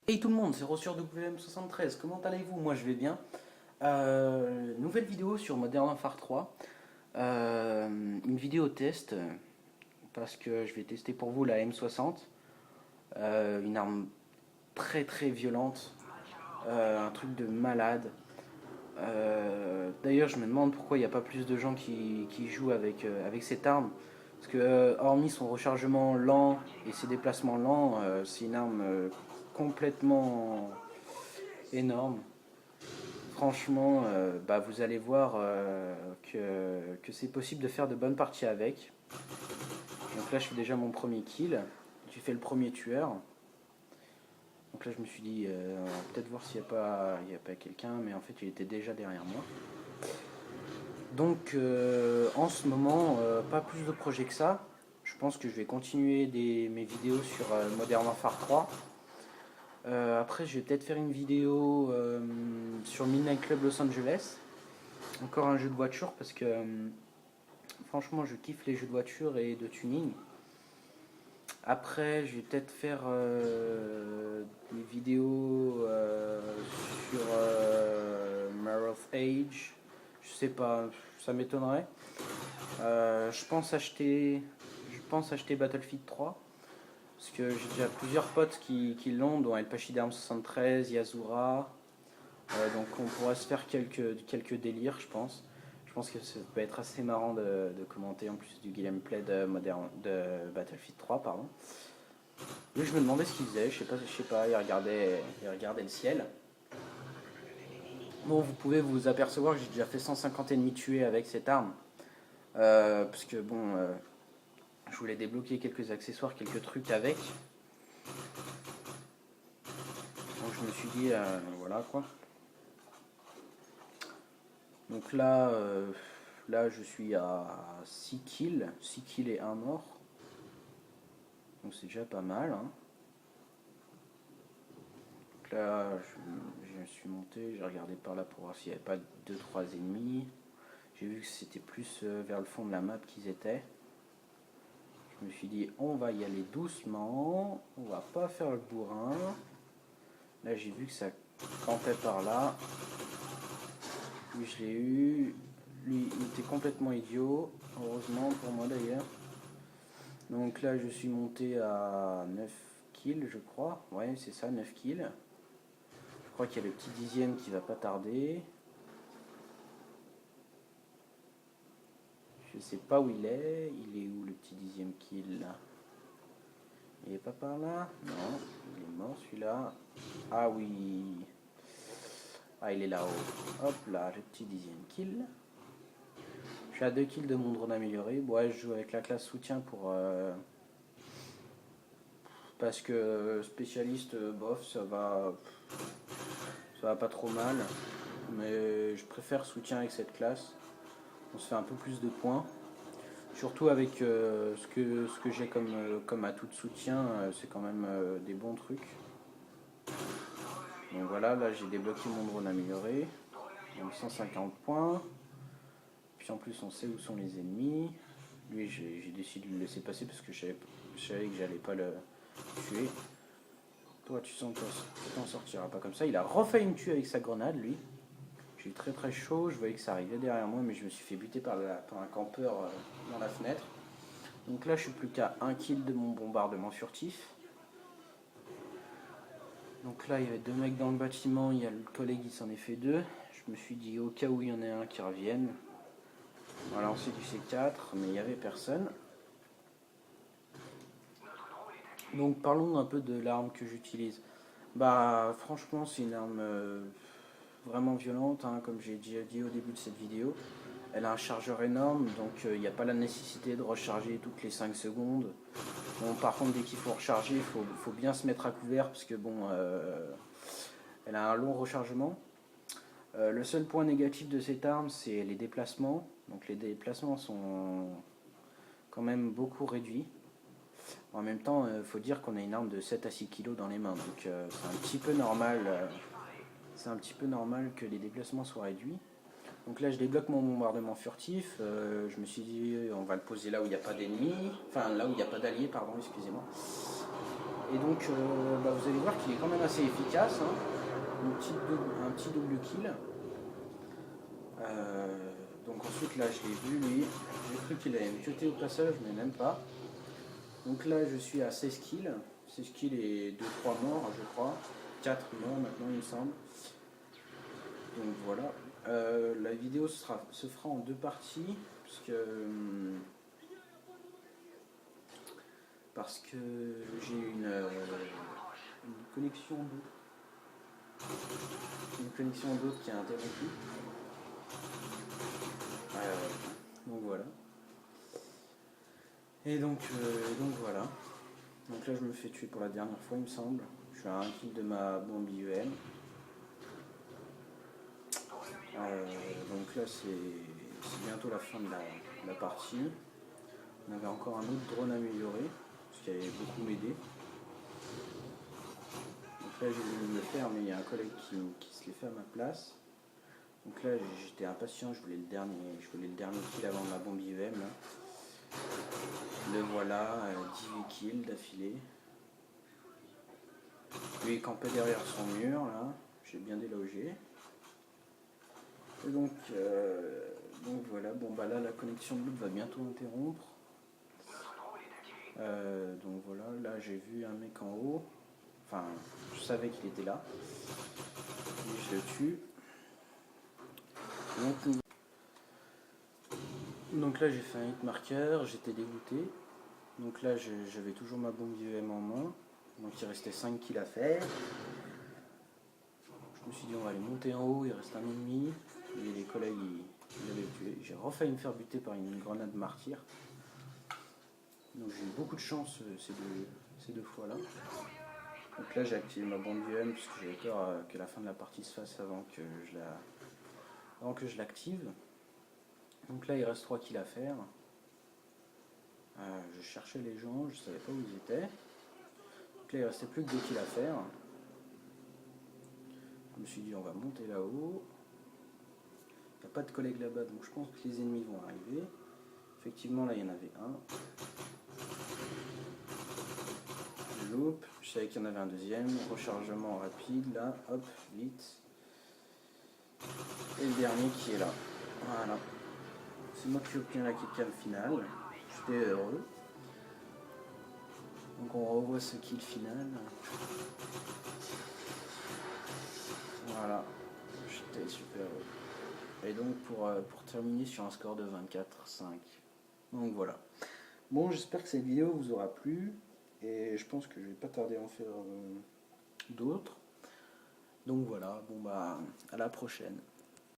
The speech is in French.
Hey tout le monde, c'est Ro sur WM73, comment allez-vous? Moi je vais bien. Nouvelle vidéo sur Modern Warfare 3. Une vidéo test, parce que je vais tester pour vous la M60. Une arme très très violente, un truc de malade. D'ailleurs je me demande pourquoi il n'y a pas plus de gens qui jouent avec cette arme. Parce que hormis son rechargement lent et ses déplacements lents, c'est une arme complètement énorme. Franchement, vous allez voir que c'est possible de faire de bonnes parties avec. Donc là, je fais déjà mon premier kill. J'ai fait le premier tueur. Donc là, je me suis dit, on va peut-être voir s'il n'y a pas quelqu'un, mais en fait, il était déjà derrière moi. Donc, en ce moment, pas plus de projets que ça. Je pense que je vais continuer mes vidéos sur Modern Warfare 3. Après, je vais peut-être faire une vidéo sur Midnight Club Los Angeles. Encore un jeu de voiture parce que franchement je kiffe les jeux de voiture et de tuning. Après je vais peut-être faire des vidéos sur Mirror's Age. Je sais pas, ça m'étonnerait. Je pense acheter Battlefield 3. Parce que j'ai déjà plusieurs potes qui l'ont, dont El Pachyderm 73, Yazura. Donc on pourra se faire quelques délires, je pense. Je pense que ça peut être assez marrant de commenter en plus du gameplay de Battlefield 3, pardon. Lui, je me demandais ce qu'il faisait, je sais pas, il regardait le ciel. Bon, vous pouvez vous apercevoir que j'ai déjà fait 150 ennemis tués avec cette arme. Parce que bon, je voulais débloquer quelques accessoires, quelques trucs avec. Donc je me suis dit, voilà quoi. Donc là je suis à 6 kills, 6 kills et 1 mort. Donc c'est déjà pas mal. Hein. Donc là je suis monté, j'ai regardé par là pour voir s'il n'y avait pas deux trois ennemis. J'ai vu que c'était plus vers le fond de la map qu'ils étaient. Je me suis dit on va y aller doucement, on va pas faire le bourrin. Là j'ai vu que ça campait par là. Lui je l'ai eu. Lui il était complètement idiot, heureusement pour moi d'ailleurs. Donc là je suis monté à 9 kills je crois. Ouais c'est ça, 9 kills. Je crois qu'il y a le petit dixième qui va pas tarder. Je sais pas où il est. Il est où le petit dixième kill là? Il est pas par là? Non, il est mort celui-là. Ah oui. Ah il est là-haut. Hop là, le petit dixième kill. Je suis à 2 kills de mon drone amélioré. Bon, ouais, je joue avec la classe soutien parce que spécialiste, bof, ça va pas trop mal. Mais je préfère soutien avec cette classe. On se fait un peu plus de points. Surtout avec ce que j'ai comme atout de soutien, c'est quand même des bons trucs. Donc voilà, là j'ai débloqué mon drone amélioré. Donc 150 points. Puis en plus on sait où sont les ennemis. Lui j'ai décidé de le laisser passer parce que je savais que j'allais pas le tuer. Toi tu sens que tu t'en sortiras pas comme ça. Il a refailli me tuer avec sa grenade lui. J'ai eu très très chaud, je voyais que ça arrivait derrière moi mais je me suis fait buter par un campeur dans la fenêtre. Donc là je suis plus qu'à 1 kill de mon bombardement furtif. Donc là il y avait deux mecs dans le bâtiment, il y a le collègue qui s'en est fait deux. Je me suis dit au cas où il y en a un qui revienne. Voilà, on sait du C4 mais il n'y avait personne. Donc parlons un peu de l'arme que j'utilise. Bah franchement c'est une arme vraiment violente, hein, comme j'ai déjà dit au début de cette vidéo. Elle a un chargeur énorme, donc il n'y a pas la nécessité de recharger toutes les 5 secondes. Bon, par contre, dès qu'il faut recharger, il faut bien se mettre à couvert parce que bon, elle a un long rechargement. Le seul point négatif de cette arme, c'est les déplacements. Donc les déplacements sont quand même beaucoup réduits. En même temps, il faut dire qu'on a une arme de 7 à 6 kg dans les mains, donc c'est un petit peu normal. C'est un petit peu normal que les déplacements soient réduits. Donc là je débloque mon bombardement furtif, je me suis dit on va le poser là où il n'y a pas d'ennemis, enfin là où il n'y a pas d'alliés, pardon, excusez-moi. Et donc vous allez voir qu'il est quand même assez efficace, hein. Un petit double kill. Donc ensuite là je l'ai vu lui, j'ai cru qu'il allait me cuter au passage mais même pas. Donc là je suis à 16 kills, 16 kills et 2-3 morts je crois, 4 morts maintenant il me semble. Donc voilà, la vidéo se fera en 2 parties parce que j'ai une connexion d'eau qui est interrompue. Donc voilà. Et donc voilà. Donc là je me fais tuer pour la dernière fois il me semble. Je suis à un kill de ma bombe IEM. Donc là c'est bientôt la fin de la partie. On avait encore un autre drone amélioré, parce qu'il allait beaucoup m'aider. Donc là j'ai voulu me le faire mais il y a un collègue qui se l'est fait à ma place. Donc là j'étais impatient, je voulais le dernier kill avant ma bombe IEM là. Le voilà, 18 kills d'affilée. Lui il campait derrière son mur là, j'ai bien délogé. Et donc voilà, bon bah là la connexion de loop va bientôt interrompre. Donc voilà, là j'ai vu un mec en haut, enfin je savais qu'il était là, et je le tue. Donc là j'ai fait un hit marker, j'étais dégoûté. Donc là j'avais toujours ma bombe IEM en main, donc il restait 5 kills à faire. Je me suis dit on va aller monter en haut, il reste un ennemi, et les collègues ils allaient le tuer. J'ai refailli me faire buter par une grenade martyr. Donc j'ai eu beaucoup de chance ces deux fois là. Donc là j'ai activé ma bombe IEM parce que j'avais peur que la fin de la partie se fasse avant que je l'active. Donc là il reste 3 kills à faire. Je cherchais les gens, je savais pas où ils étaient. Donc là il restait plus que 2 kills à faire. Je me suis dit on va monter là-haut. Il n'y a pas de collègues là-bas donc je pense que les ennemis vont arriver. Effectivement là il y en avait un. Je loupe, je savais qu'il y en avait un deuxième. Rechargement rapide là, hop, vite. Et le dernier qui est là. Voilà. C'est moi qui obtiens la kill finale. J'étais heureux. Donc on revoit ce kill final. Voilà. J'étais super heureux. Et donc pour terminer sur un score de 24-5. Donc voilà. Bon, j'espère que cette vidéo vous aura plu. Et je pense que je vais pas tarder à en faire d'autres. Donc voilà, bon bah à la prochaine.